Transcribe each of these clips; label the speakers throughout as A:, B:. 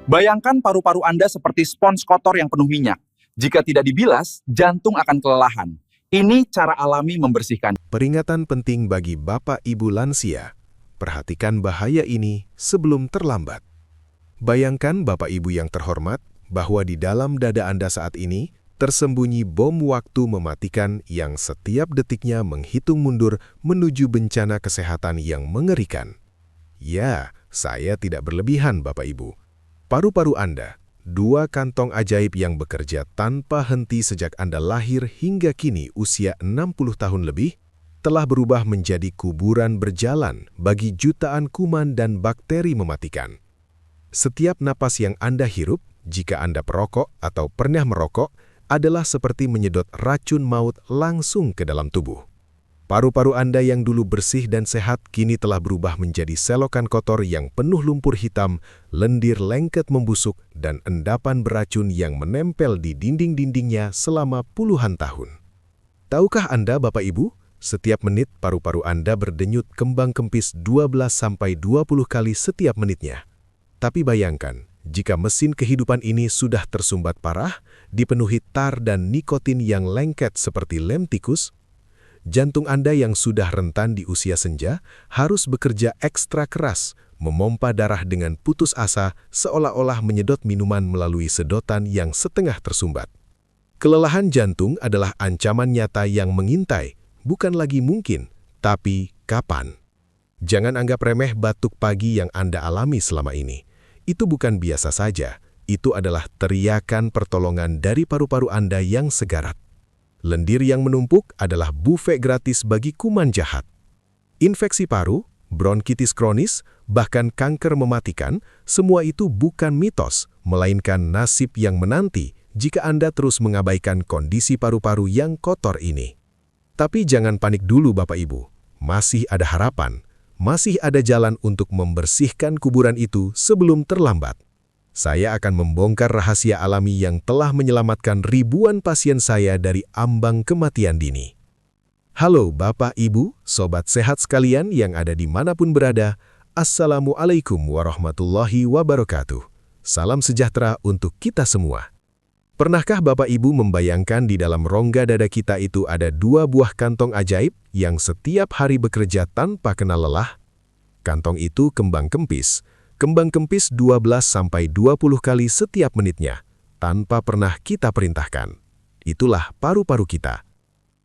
A: Bayangkan paru-paru Anda seperti spons kotor yang penuh minyak. Jika tidak dibilas, jantung akan kelelahan. Ini cara alami membersihkan.
B: Peringatan penting bagi Bapak Ibu lansia. Perhatikan bahaya ini sebelum terlambat. Bayangkan Bapak Ibu yang terhormat bahwa di dalam dada Anda saat ini tersembunyi bom waktu mematikan yang setiap detiknya menghitung mundur menuju bencana kesehatan yang mengerikan. Ya, saya tidak berlebihan Bapak Ibu. Paru-paru Anda, dua kantong ajaib yang bekerja tanpa henti sejak Anda lahir hingga kini usia 60 tahun lebih, telah berubah menjadi kuburan berjalan bagi jutaan kuman dan bakteri mematikan. Setiap napas yang Anda hirup, jika Anda perokok atau pernah merokok, adalah seperti menyedot racun maut langsung ke dalam tubuh. Paru-paru Anda yang dulu bersih dan sehat kini telah berubah menjadi selokan kotor yang penuh lumpur hitam, lendir lengket membusuk, dan endapan beracun yang menempel di dinding-dindingnya selama puluhan tahun. Tahukah Anda, Bapak Ibu, setiap menit paru-paru Anda berdenyut kembang kempis 12-20 kali setiap menitnya. Tapi bayangkan, jika mesin kehidupan ini sudah tersumbat parah, dipenuhi tar dan nikotin yang lengket seperti lem tikus, jantung Anda yang sudah rentan di usia senja harus bekerja ekstra keras, memompa darah dengan putus asa seolah-olah menyedot minuman melalui sedotan yang setengah tersumbat. Kelelahan jantung adalah ancaman nyata yang mengintai, bukan lagi mungkin, tapi kapan. Jangan anggap remeh batuk pagi yang Anda alami selama ini. Itu bukan biasa saja, itu adalah teriakan pertolongan dari paru-paru Anda yang segarat. Lendir yang menumpuk adalah buffet gratis bagi kuman jahat. Infeksi paru, bronkitis kronis, bahkan kanker mematikan, semua itu bukan mitos, melainkan nasib yang menanti jika Anda terus mengabaikan kondisi paru-paru yang kotor ini. Tapi jangan panik dulu Bapak Ibu, masih ada harapan, masih ada jalan untuk membersihkan kuburan itu sebelum terlambat. Saya akan membongkar rahasia alami yang telah menyelamatkan ribuan pasien saya dari ambang kematian dini. Halo Bapak, Ibu, Sobat Sehat sekalian yang ada dimanapun berada, Assalamualaikum warahmatullahi wabarakatuh. Salam sejahtera untuk kita semua. Pernahkah Bapak Ibu membayangkan di dalam rongga dada kita itu ada dua buah kantong ajaib yang setiap hari bekerja tanpa kenal lelah? Kantong itu kembang kempis 12-20 kali setiap menitnya, tanpa pernah kita perintahkan. Itulah paru-paru kita.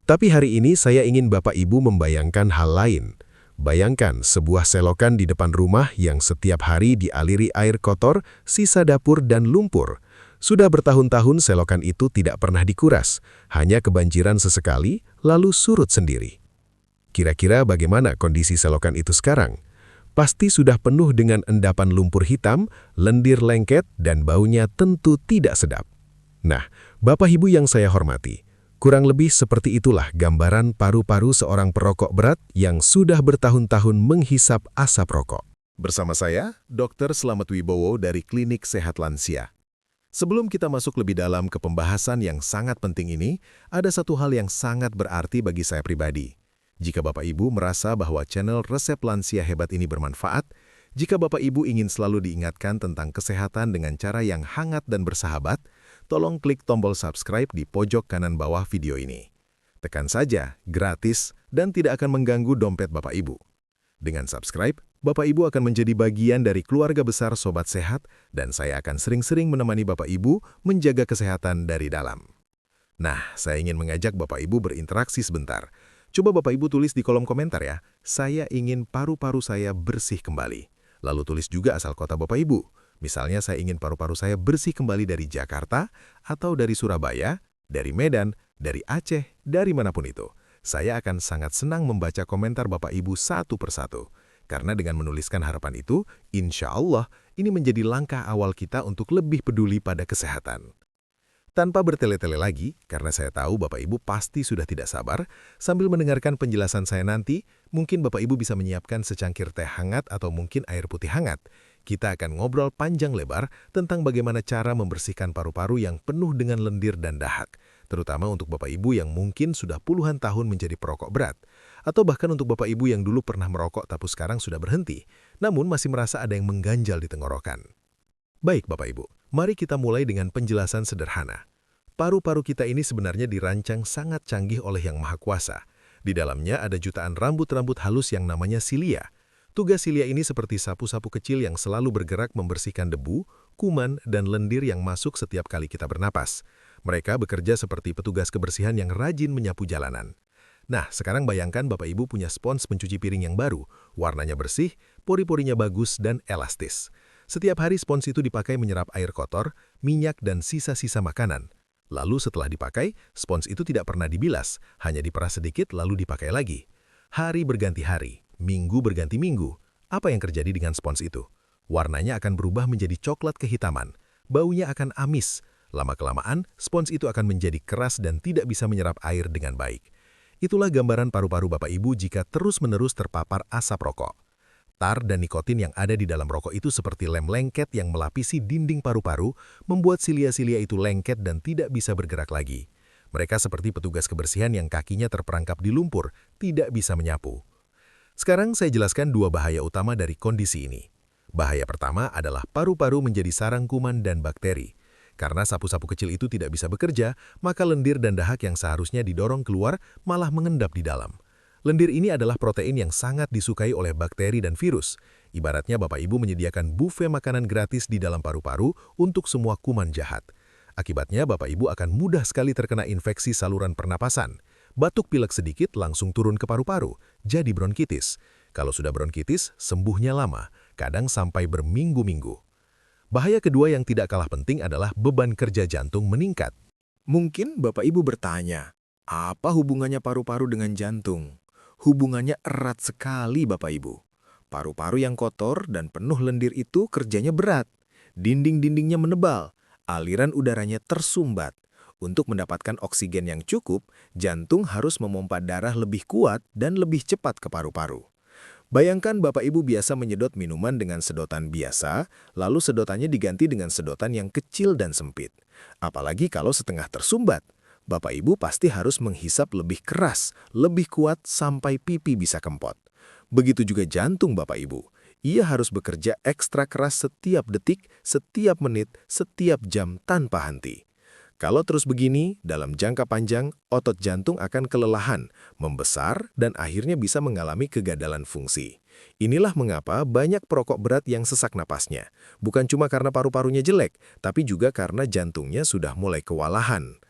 B: Tapi hari ini saya ingin Bapak Ibu membayangkan hal lain. Bayangkan sebuah selokan di depan rumah yang setiap hari dialiri air kotor, sisa dapur dan lumpur. Sudah bertahun-tahun selokan itu tidak pernah dikuras, hanya kebanjiran sesekali, lalu surut sendiri. Kira-kira bagaimana kondisi selokan itu sekarang? Pasti sudah penuh dengan endapan lumpur hitam, lendir lengket, dan baunya tentu tidak sedap. Nah, Bapak Ibu yang saya hormati, kurang lebih seperti itulah gambaran paru-paru seorang perokok berat yang sudah bertahun-tahun menghisap asap rokok. Bersama saya, Dr. Slamet Wibowo dari Klinik Sehat Lansia. Sebelum kita masuk lebih dalam ke pembahasan yang sangat penting ini, ada satu hal yang sangat berarti bagi saya pribadi. Jika Bapak Ibu merasa bahwa channel Resep Lansia Hebat ini bermanfaat, jika Bapak Ibu ingin selalu diingatkan tentang kesehatan dengan cara yang hangat dan bersahabat, tolong klik tombol subscribe di pojok kanan bawah video ini. Tekan saja, gratis, dan tidak akan mengganggu dompet Bapak Ibu. Dengan subscribe, Bapak Ibu akan menjadi bagian dari keluarga besar Sobat Sehat, dan saya akan sering-sering menemani Bapak Ibu menjaga kesehatan dari dalam. Nah, saya ingin mengajak Bapak Ibu berinteraksi sebentar. Coba Bapak Ibu tulis di kolom komentar ya, saya ingin paru-paru saya bersih kembali. Lalu tulis juga asal kota Bapak Ibu. Misalnya saya ingin paru-paru saya bersih kembali dari Jakarta, atau dari Surabaya, dari Medan, dari Aceh, dari manapun itu. Saya akan sangat senang membaca komentar Bapak Ibu satu persatu. Karena dengan menuliskan harapan itu, insya Allah ini menjadi langkah awal kita untuk lebih peduli pada kesehatan. Tanpa bertele-tele lagi, karena saya tahu Bapak Ibu pasti sudah tidak sabar, sambil mendengarkan penjelasan saya nanti, mungkin Bapak Ibu bisa menyiapkan secangkir teh hangat atau mungkin air putih hangat. Kita akan ngobrol panjang lebar tentang bagaimana cara membersihkan paru-paru yang penuh dengan lendir dan dahak, terutama untuk Bapak Ibu yang mungkin sudah puluhan tahun menjadi perokok berat, atau bahkan untuk Bapak Ibu yang dulu pernah merokok tapi sekarang sudah berhenti, namun masih merasa ada yang mengganjal di tenggorokan. Baik Bapak Ibu, mari kita mulai dengan penjelasan sederhana. Paru-paru kita ini sebenarnya dirancang sangat canggih oleh Yang Maha Kuasa. Di dalamnya ada jutaan rambut-rambut halus yang namanya silia. Tugas silia ini seperti sapu-sapu kecil yang selalu bergerak membersihkan debu, kuman, dan lendir yang masuk setiap kali kita bernapas. Mereka bekerja seperti petugas kebersihan yang rajin menyapu jalanan. Nah, sekarang bayangkan Bapak Ibu punya spons pencuci piring yang baru, warnanya bersih, pori-porinya bagus, dan elastis. Setiap hari spons itu dipakai menyerap air kotor, minyak, dan sisa-sisa makanan. Lalu setelah dipakai, spons itu tidak pernah dibilas, hanya diperas sedikit lalu dipakai lagi. Hari berganti hari, minggu berganti minggu. Apa yang terjadi dengan spons itu? Warnanya akan berubah menjadi coklat kehitaman, baunya akan amis. Lama-kelamaan, spons itu akan menjadi keras dan tidak bisa menyerap air dengan baik. Itulah gambaran paru-paru Bapak Ibu jika terus-menerus terpapar asap rokok. Tar dan nikotin yang ada di dalam rokok itu seperti lem lengket yang melapisi dinding paru-paru, membuat silia-silia itu lengket dan tidak bisa bergerak lagi. Mereka seperti petugas kebersihan yang kakinya terperangkap di lumpur, tidak bisa menyapu. Sekarang saya jelaskan dua bahaya utama dari kondisi ini. Bahaya pertama adalah paru-paru menjadi sarang kuman dan bakteri. Karena sapu-sapu kecil itu tidak bisa bekerja, maka lendir dan dahak yang seharusnya didorong keluar malah mengendap di dalam. Lendir ini adalah protein yang sangat disukai oleh bakteri dan virus. Ibaratnya Bapak Ibu menyediakan buffet makanan gratis di dalam paru-paru untuk semua kuman jahat. Akibatnya Bapak Ibu akan mudah sekali terkena infeksi saluran pernapasan. Batuk pilek sedikit langsung turun ke paru-paru, jadi bronkitis. Kalau sudah bronkitis, sembuhnya lama, kadang sampai berminggu-minggu. Bahaya kedua yang tidak kalah penting adalah beban kerja jantung meningkat.
C: Mungkin Bapak Ibu bertanya, apa hubungannya paru-paru dengan jantung? Hubungannya erat sekali Bapak Ibu. Paru-paru yang kotor dan penuh lendir itu kerjanya berat. Dinding-dindingnya menebal, aliran udaranya tersumbat. Untuk mendapatkan oksigen yang cukup, jantung harus memompa darah lebih kuat dan lebih cepat ke paru-paru. Bayangkan Bapak Ibu biasa menyedot minuman dengan sedotan biasa, lalu sedotannya diganti dengan sedotan yang kecil dan sempit. Apalagi kalau setengah tersumbat. Bapak Ibu pasti harus menghisap lebih keras, lebih kuat sampai pipi bisa kempot. Begitu juga jantung Bapak Ibu. Ia harus bekerja ekstra keras setiap detik, setiap menit, setiap jam tanpa henti. Kalau terus begini, dalam jangka panjang, otot jantung akan kelelahan, membesar, dan akhirnya bisa mengalami kegagalan fungsi. Inilah mengapa banyak perokok berat yang sesak napasnya. Bukan cuma karena paru-parunya jelek, tapi juga karena jantungnya sudah mulai kewalahan.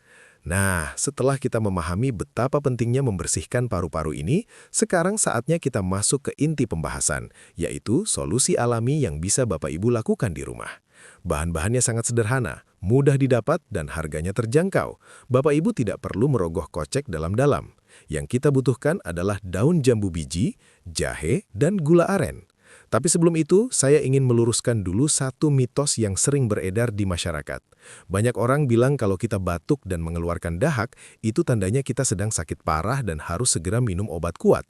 C: Nah, setelah kita memahami betapa pentingnya membersihkan paru-paru ini, sekarang saatnya kita masuk ke inti pembahasan, yaitu solusi alami yang bisa Bapak Ibu lakukan di rumah. Bahan-bahannya sangat sederhana, mudah didapat, dan harganya terjangkau. Bapak Ibu tidak perlu merogoh kocek dalam-dalam. Yang kita butuhkan adalah daun jambu biji, jahe, dan gula aren. Tapi sebelum itu, saya ingin meluruskan dulu satu mitos yang sering beredar di masyarakat. Banyak orang bilang kalau kita batuk dan mengeluarkan dahak, itu tandanya kita sedang sakit parah dan harus segera minum obat kuat.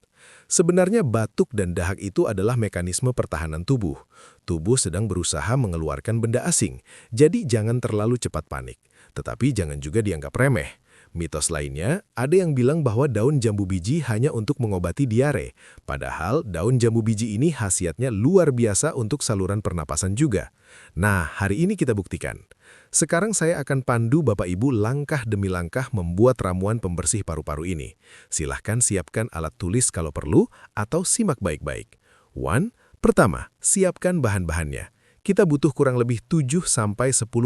C: Sebenarnya batuk dan dahak itu adalah mekanisme pertahanan tubuh. Tubuh sedang berusaha mengeluarkan benda asing, jadi jangan terlalu cepat panik. Tetapi jangan juga dianggap remeh. Mitos lainnya, ada yang bilang bahwa daun jambu biji hanya untuk mengobati diare. Padahal daun jambu biji ini khasiatnya luar biasa untuk saluran pernapasan juga. Nah, hari ini kita buktikan. Sekarang saya akan pandu Bapak Ibu langkah demi langkah membuat ramuan pembersih paru-paru ini. Silahkan siapkan alat tulis kalau perlu atau simak baik-baik. Pertama, siapkan bahan-bahannya. Kita butuh kurang lebih 7-10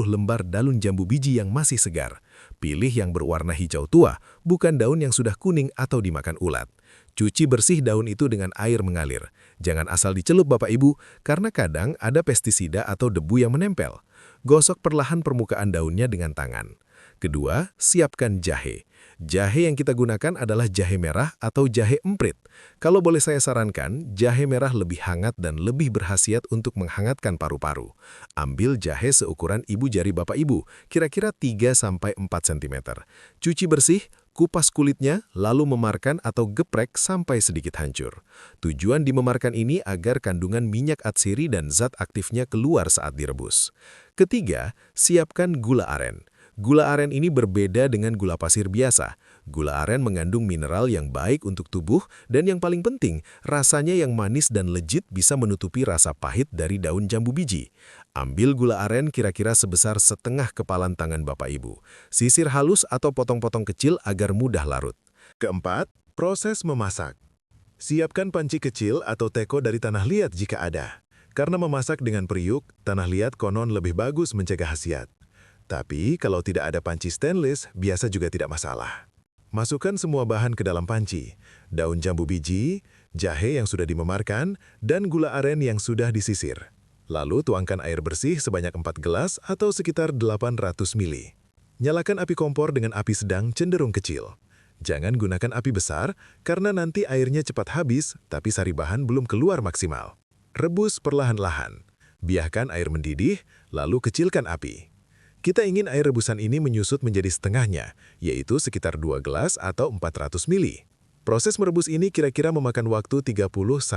C: lembar daun jambu biji yang masih segar. Pilih yang berwarna hijau tua, bukan daun yang sudah kuning atau dimakan ulat. Cuci bersih daun itu dengan air mengalir. Jangan asal dicelup Bapak Ibu, karena kadang ada pestisida atau debu yang menempel. Gosok perlahan permukaan daunnya dengan tangan. Kedua, siapkan jahe. Jahe yang kita gunakan adalah jahe merah atau jahe emprit. Kalau boleh saya sarankan, jahe merah lebih hangat dan lebih berkhasiat untuk menghangatkan paru-paru. Ambil jahe seukuran ibu jari Bapak Ibu, kira-kira 3-4 cm. Cuci bersih, kupas kulitnya, lalu memarkan atau geprek sampai sedikit hancur. Tujuan dimemarkan ini agar kandungan minyak atsiri dan zat aktifnya keluar saat direbus. Ketiga, siapkan gula aren. Gula aren ini berbeda dengan gula pasir biasa. Gula aren mengandung mineral yang baik untuk tubuh dan yang paling penting, rasanya yang manis dan legit bisa menutupi rasa pahit dari daun jambu biji.
B: Ambil gula aren kira-kira sebesar setengah kepalan tangan Bapak Ibu. Sisir halus atau potong-potong kecil agar mudah larut. Keempat, proses memasak. Siapkan panci kecil atau teko dari tanah liat jika ada. Karena memasak dengan periuk, tanah liat konon lebih bagus mencegah khasiat. Tapi kalau tidak ada panci stainless, biasa juga tidak masalah. Masukkan semua bahan ke dalam panci. Daun jambu biji, jahe yang sudah dimemarkan, dan gula aren yang sudah disisir. Lalu tuangkan air bersih sebanyak 4 gelas atau sekitar 800 ml. Nyalakan api kompor dengan api sedang cenderung kecil. Jangan gunakan api besar karena nanti airnya cepat habis tapi sari bahan belum keluar maksimal. Rebus perlahan-lahan. Biarkan air mendidih, lalu kecilkan api. Kita ingin air rebusan ini menyusut menjadi setengahnya, yaitu sekitar 2 gelas atau 400 ml. Proses merebus ini kira-kira memakan waktu 30-45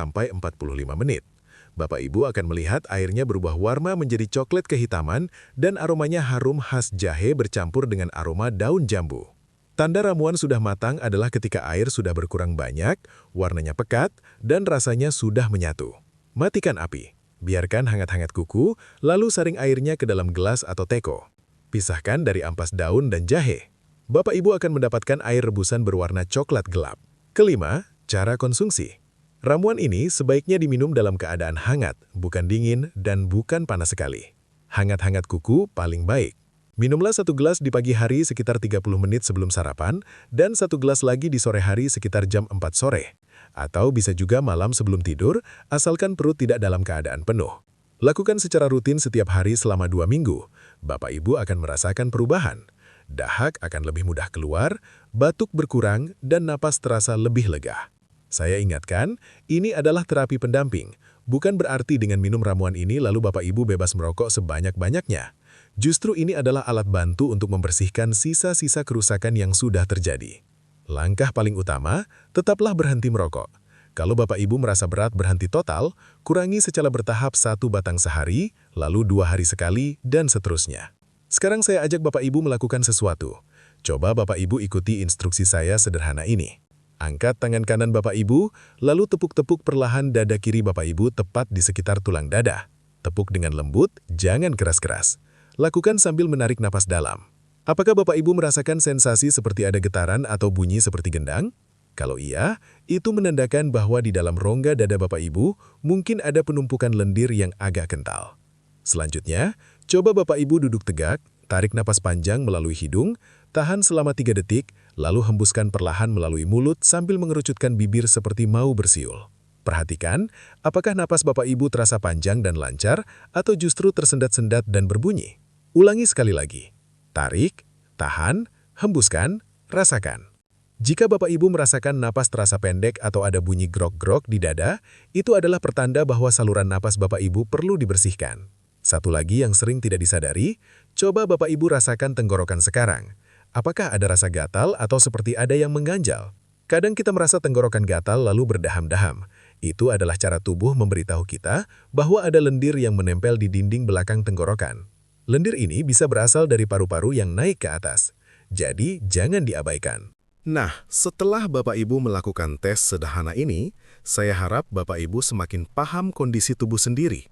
B: menit. Bapak Ibu akan melihat airnya berubah warna menjadi coklat kehitaman dan aromanya harum khas jahe bercampur dengan aroma daun jambu. Tanda ramuan sudah matang adalah ketika air sudah berkurang banyak, warnanya pekat, dan rasanya sudah menyatu. Matikan api. Biarkan hangat-hangat kuku, lalu saring airnya ke dalam gelas atau teko. Pisahkan dari ampas daun dan jahe. Bapak Ibu akan mendapatkan air rebusan berwarna coklat gelap. Kelima, cara konsumsi. Ramuan ini sebaiknya diminum dalam keadaan hangat, bukan dingin dan bukan panas sekali. Hangat-hangat kuku paling baik. Minumlah 1 gelas di pagi hari sekitar 30 menit sebelum sarapan dan 1 gelas lagi di sore hari sekitar jam 4 sore. Atau bisa juga malam sebelum tidur, asalkan perut tidak dalam keadaan penuh. Lakukan secara rutin setiap hari selama 2 minggu. Bapak Ibu akan merasakan perubahan. Dahak akan lebih mudah keluar, batuk berkurang, dan napas terasa lebih lega. Saya ingatkan, ini adalah terapi pendamping. Bukan berarti dengan minum ramuan ini lalu Bapak Ibu bebas merokok sebanyak-banyaknya. Justru ini adalah alat bantu untuk membersihkan sisa-sisa kerusakan yang sudah terjadi. Langkah paling utama, tetaplah berhenti merokok. Kalau Bapak Ibu merasa berat berhenti total, kurangi secara bertahap 1 batang sehari, lalu 2 hari sekali, dan seterusnya. Sekarang saya ajak Bapak Ibu melakukan sesuatu. Coba Bapak Ibu ikuti instruksi saya sederhana ini. Angkat tangan kanan Bapak Ibu, lalu tepuk-tepuk perlahan dada kiri Bapak Ibu tepat di sekitar tulang dada. Tepuk dengan lembut, jangan keras-keras. Lakukan sambil menarik napas dalam. Apakah Bapak Ibu merasakan sensasi seperti ada getaran atau bunyi seperti gendang? Kalau iya, itu menandakan bahwa di dalam rongga dada Bapak Ibu mungkin ada penumpukan lendir yang agak kental. Selanjutnya, coba Bapak Ibu duduk tegak, tarik napas panjang melalui hidung, tahan selama 3 detik, lalu hembuskan perlahan melalui mulut sambil mengerucutkan bibir seperti mau bersiul. Perhatikan, apakah napas Bapak Ibu terasa panjang dan lancar atau justru tersendat-sendat dan berbunyi? Ulangi sekali lagi. Tarik, tahan, hembuskan, rasakan. Jika Bapak Ibu merasakan napas terasa pendek atau ada bunyi grok-grok di dada, itu adalah pertanda bahwa saluran napas Bapak Ibu perlu dibersihkan. Satu lagi yang sering tidak disadari, coba Bapak Ibu rasakan tenggorokan sekarang. Apakah ada rasa gatal atau seperti ada yang mengganjal? Kadang kita merasa tenggorokan gatal lalu berdaham-daham. Itu adalah cara tubuh memberitahu kita bahwa ada lendir yang menempel di dinding belakang tenggorokan. Lendir ini bisa berasal dari paru-paru yang naik ke atas. Jadi, jangan diabaikan. Nah, setelah Bapak Ibu melakukan tes sederhana ini, saya harap Bapak Ibu semakin paham kondisi tubuh sendiri.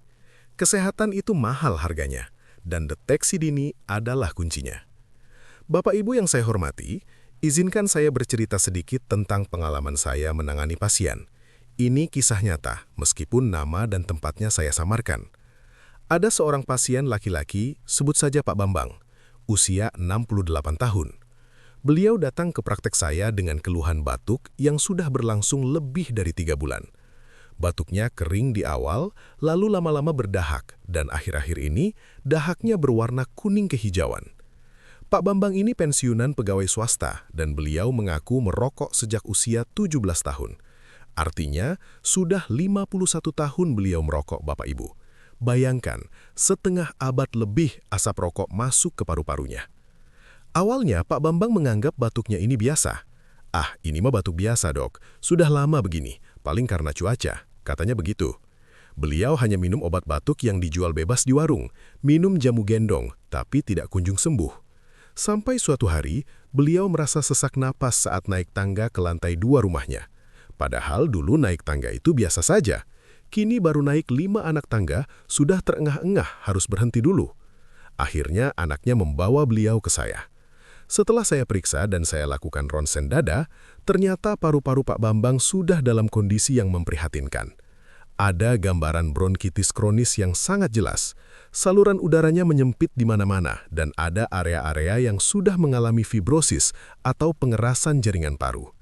B: Kesehatan itu mahal harganya, dan deteksi dini adalah kuncinya. Bapak Ibu yang saya hormati, izinkan saya bercerita sedikit tentang pengalaman saya menangani pasien. Ini kisah nyata, meskipun nama dan tempatnya saya samarkan. Ada seorang pasien laki-laki, sebut saja Pak Bambang, usia 68 tahun. Beliau datang ke praktek saya dengan keluhan batuk yang sudah berlangsung lebih dari 3 bulan. Batuknya kering di awal, lalu lama-lama berdahak, dan akhir-akhir ini dahaknya berwarna kuning kehijauan. Pak Bambang ini pensiunan pegawai swasta, dan beliau mengaku merokok sejak usia 17 tahun. Artinya, sudah 51 tahun beliau merokok, Bapak Ibu. Bayangkan, setengah abad lebih asap rokok masuk ke paru-parunya. Awalnya, Pak Bambang menganggap batuknya ini biasa. Ah, ini mah batuk biasa, Dok. Sudah lama begini, paling karena cuaca. Katanya begitu. Beliau hanya minum obat batuk yang dijual bebas di warung, minum jamu gendong, tapi tidak kunjung sembuh. Sampai suatu hari, beliau merasa sesak napas saat naik tangga ke lantai 2 rumahnya. Padahal dulu naik tangga itu biasa saja. Kini baru naik 5 anak tangga, sudah terengah-engah harus berhenti dulu. Akhirnya anaknya membawa beliau ke saya. Setelah saya periksa dan saya lakukan ronsen dada, ternyata paru-paru Pak Bambang sudah dalam kondisi yang memprihatinkan. Ada gambaran bronkitis kronis yang sangat jelas. Saluran udaranya menyempit di mana-mana dan ada area-area yang sudah mengalami fibrosis atau pengerasan jaringan paru.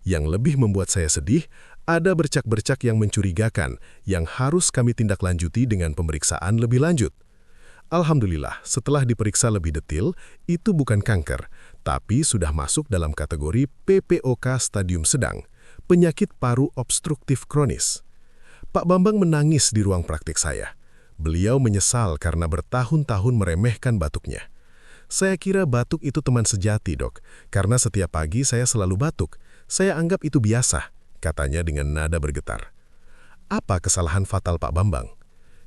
B: Yang lebih membuat saya sedih, ada bercak-bercak yang mencurigakan yang harus kami tindak lanjuti dengan pemeriksaan lebih lanjut. Alhamdulillah, setelah diperiksa lebih detail, itu bukan kanker, tapi sudah masuk dalam kategori PPOK stadium sedang, penyakit paru obstruktif kronis. Pak Bambang menangis di ruang praktik saya. Beliau menyesal karena bertahun-tahun meremehkan batuknya. Saya kira batuk itu teman sejati, Dok, karena setiap pagi saya selalu batuk. Saya anggap itu biasa, katanya dengan nada bergetar. Apa kesalahan fatal Pak Bambang?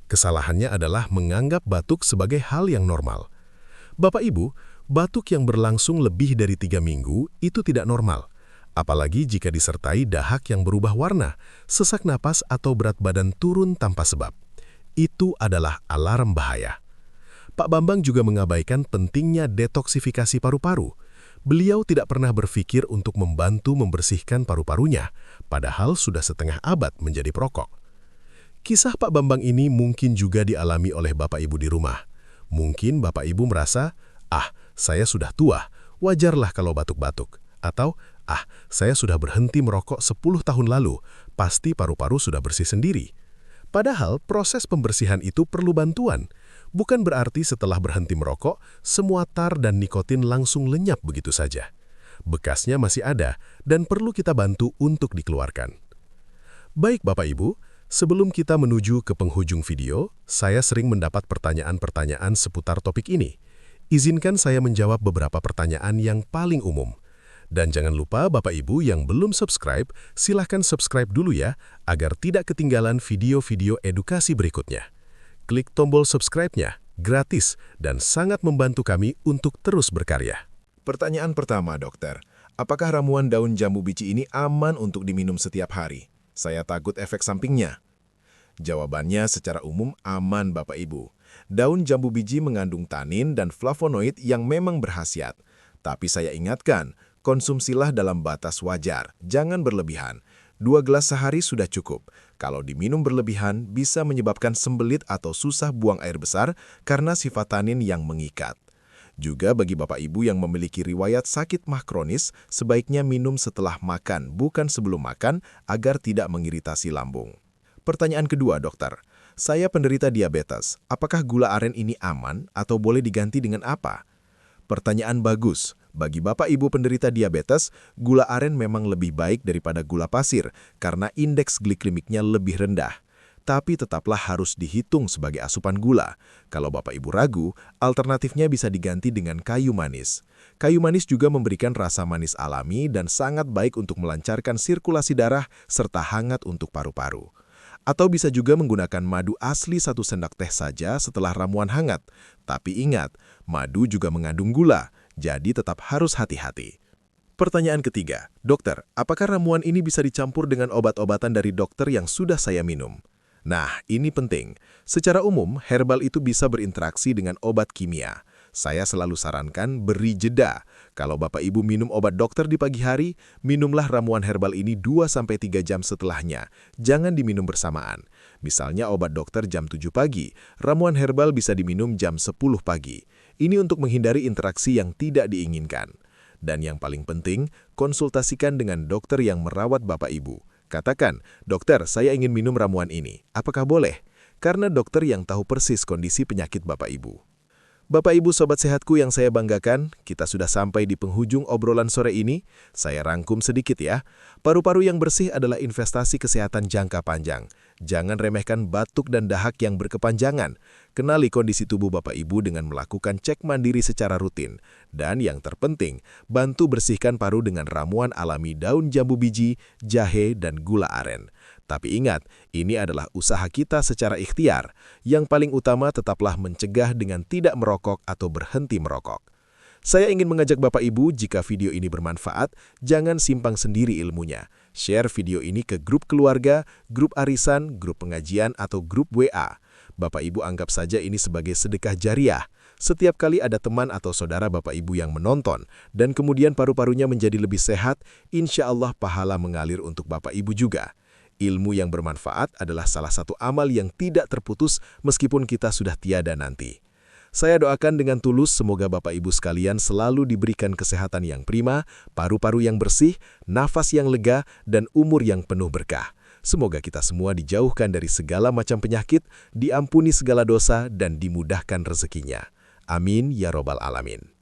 B: Kesalahannya adalah menganggap batuk sebagai hal yang normal. Bapak Ibu, batuk yang berlangsung lebih dari 3 minggu itu tidak normal. Apalagi jika disertai dahak yang berubah warna, sesak napas atau berat badan turun tanpa sebab. Itu adalah alarm bahaya. Pak Bambang juga mengabaikan pentingnya detoksifikasi paru-paru. Beliau tidak pernah berpikir untuk membantu membersihkan paru-parunya, padahal sudah setengah abad menjadi perokok. Kisah Pak Bambang ini mungkin juga dialami oleh Bapak Ibu di rumah. Mungkin Bapak Ibu merasa, saya sudah tua, wajarlah kalau batuk-batuk. Atau, saya sudah berhenti merokok 10 tahun lalu, pasti paru-paru sudah bersih sendiri. Padahal proses pembersihan itu perlu bantuan. Bukan berarti setelah berhenti merokok, semua tar dan nikotin langsung lenyap begitu saja. Bekasnya masih ada dan perlu kita bantu untuk dikeluarkan. Baik Bapak Ibu, sebelum kita menuju ke penghujung video, saya sering mendapat pertanyaan-pertanyaan seputar topik ini. Izinkan saya menjawab beberapa pertanyaan yang paling umum. Dan jangan lupa Bapak Ibu yang belum subscribe, silahkan subscribe dulu ya, agar tidak ketinggalan video-video edukasi berikutnya. Klik tombol subscribe-nya, gratis, dan sangat membantu kami untuk terus berkarya.
C: Pertanyaan pertama, dokter. Apakah ramuan daun jambu biji ini aman untuk diminum setiap hari? Saya takut efek sampingnya. Jawabannya secara umum aman Bapak Ibu. Daun jambu biji mengandung tanin dan flavonoid yang memang berkhasiat. Tapi saya ingatkan, konsumsilah dalam batas wajar, jangan berlebihan. 2 gelas sehari sudah cukup. Kalau diminum berlebihan, bisa menyebabkan sembelit atau susah buang air besar karena sifat tanin yang mengikat. Juga bagi Bapak Ibu yang memiliki riwayat sakit mah kronis, sebaiknya minum setelah makan, bukan sebelum makan, agar tidak mengiritasi lambung. Pertanyaan kedua, dokter. Saya penderita diabetes. Apakah gula aren ini aman atau boleh diganti dengan apa? Pertanyaan bagus. Bagi Bapak Ibu penderita diabetes, gula aren memang lebih baik daripada gula pasir karena indeks glikemiknya lebih rendah. Tapi tetaplah harus dihitung sebagai asupan gula. Kalau Bapak Ibu ragu, alternatifnya bisa diganti dengan kayu manis. Kayu manis juga memberikan rasa manis alami dan sangat baik untuk melancarkan sirkulasi darah serta hangat untuk paru-paru. Atau bisa juga menggunakan madu asli 1 sendok teh saja setelah ramuan hangat. Tapi ingat, madu juga mengandung gula, jadi tetap harus hati-hati. Pertanyaan ketiga, dokter, apakah ramuan ini bisa dicampur dengan obat-obatan dari dokter yang sudah saya minum? Nah, ini penting. Secara umum, herbal itu bisa berinteraksi dengan obat kimia. Saya selalu sarankan beri jeda. Kalau Bapak Ibu minum obat dokter di pagi hari, minumlah ramuan herbal ini 2-3 jam setelahnya. Jangan diminum bersamaan. Misalnya obat dokter jam 7 pagi, ramuan herbal bisa diminum jam 10 pagi. Ini untuk menghindari interaksi yang tidak diinginkan. Dan yang paling penting, konsultasikan dengan dokter yang merawat Bapak Ibu. Katakan, dokter, saya ingin minum ramuan ini. Apakah boleh? Karena dokter yang tahu persis kondisi penyakit Bapak Ibu. Bapak Ibu Sobat Sehatku yang saya banggakan, kita sudah sampai di penghujung obrolan sore ini. Saya rangkum sedikit ya. Paru-paru yang bersih adalah investasi kesehatan jangka panjang. Jangan remehkan batuk dan dahak yang berkepanjangan. Kenali kondisi tubuh Bapak Ibu dengan melakukan cek mandiri secara rutin. Dan yang terpenting, bantu bersihkan paru dengan ramuan alami daun jambu biji, jahe, dan gula aren. Tapi ingat, ini adalah usaha kita secara ikhtiar. Yang paling utama tetaplah mencegah dengan tidak merokok atau berhenti merokok.
B: Saya ingin mengajak Bapak Ibu, jika video ini bermanfaat, jangan simpang sendiri ilmunya. Share video ini ke grup keluarga, grup arisan, grup pengajian, atau grup WA. Bapak Ibu anggap saja ini sebagai sedekah jariah. Setiap kali ada teman atau saudara Bapak Ibu yang menonton, dan kemudian paru-parunya menjadi lebih sehat, insya Allah pahala mengalir untuk Bapak Ibu juga. Ilmu yang bermanfaat adalah salah satu amal yang tidak terputus meskipun kita sudah tiada nanti. Saya doakan dengan tulus semoga Bapak Ibu sekalian selalu diberikan kesehatan yang prima, paru-paru yang bersih, nafas yang lega, dan umur yang penuh berkah. Semoga kita semua dijauhkan dari segala macam penyakit, diampuni segala dosa, dan dimudahkan rezekinya. Amin ya robbal alamin.